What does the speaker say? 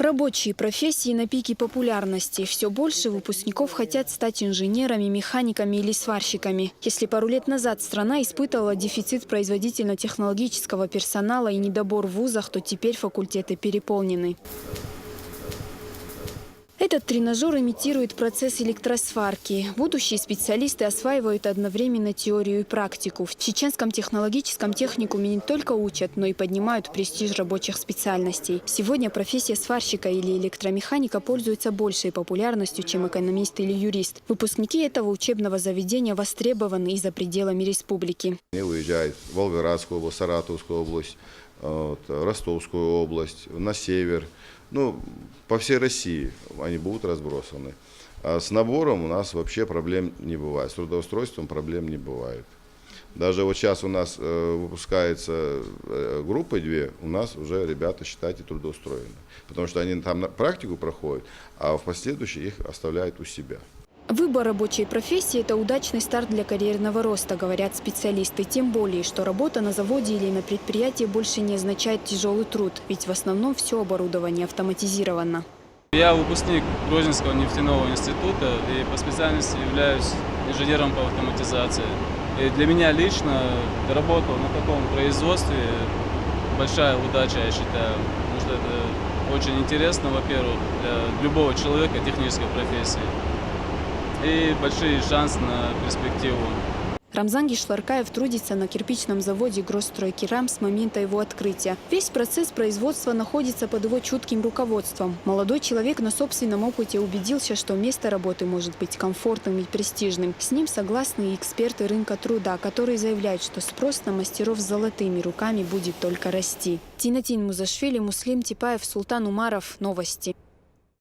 Рабочие профессии на пике популярности. Все больше выпускников хотят стать инженерами, механиками или сварщиками. Если пару лет назад страна испытывала дефицит производительно-технологического персонала и недобор в вузах, то теперь факультеты переполнены. Этот тренажер имитирует процесс электросварки. Будущие специалисты осваивают одновременно теорию и практику. В Чеченском технологическом техникуме не только учат, но и поднимают престиж рабочих специальностей. Сегодня профессия сварщика или электромеханика пользуется большей популярностью, чем экономист или юрист. Выпускники этого учебного заведения востребованы и за пределами республики. Они уезжают в Волгоградскую область, Саратовскую область, Ростовскую область, на север. По всей России они будут разбросаны. А с набором у нас вообще проблем не бывает. С трудоустройством проблем не бывает. Даже вот сейчас у нас выпускается группы 2, у нас уже ребята, считайте, трудоустроены. Потому что они там на практику проходят, а в последующем их оставляют у себя. Выбор рабочей профессии – это удачный старт для карьерного роста, говорят специалисты. Тем более, что работа на заводе или на предприятии больше не означает тяжелый труд, ведь в основном все оборудование автоматизировано. Я выпускник Грозненского нефтяного института и по специальности являюсь инженером по автоматизации. И для меня лично работа на таком производстве большая удача, я считаю, потому что это очень интересно, во-первых, для любого человека технической профессии. И большие шансы на перспективу. Рамзан Гишларкаев трудится на кирпичном заводе «Гросстройкерам» с момента его открытия. Весь процесс производства находится под его чутким руководством. Молодой человек на собственном опыте убедился, что место работы может быть комфортным и престижным. С ним согласны и эксперты рынка труда, которые заявляют, что спрос на мастеров с золотыми руками будет только расти. Тинатин Музашвили, Муслим Типаев, Султан Умаров. Новости.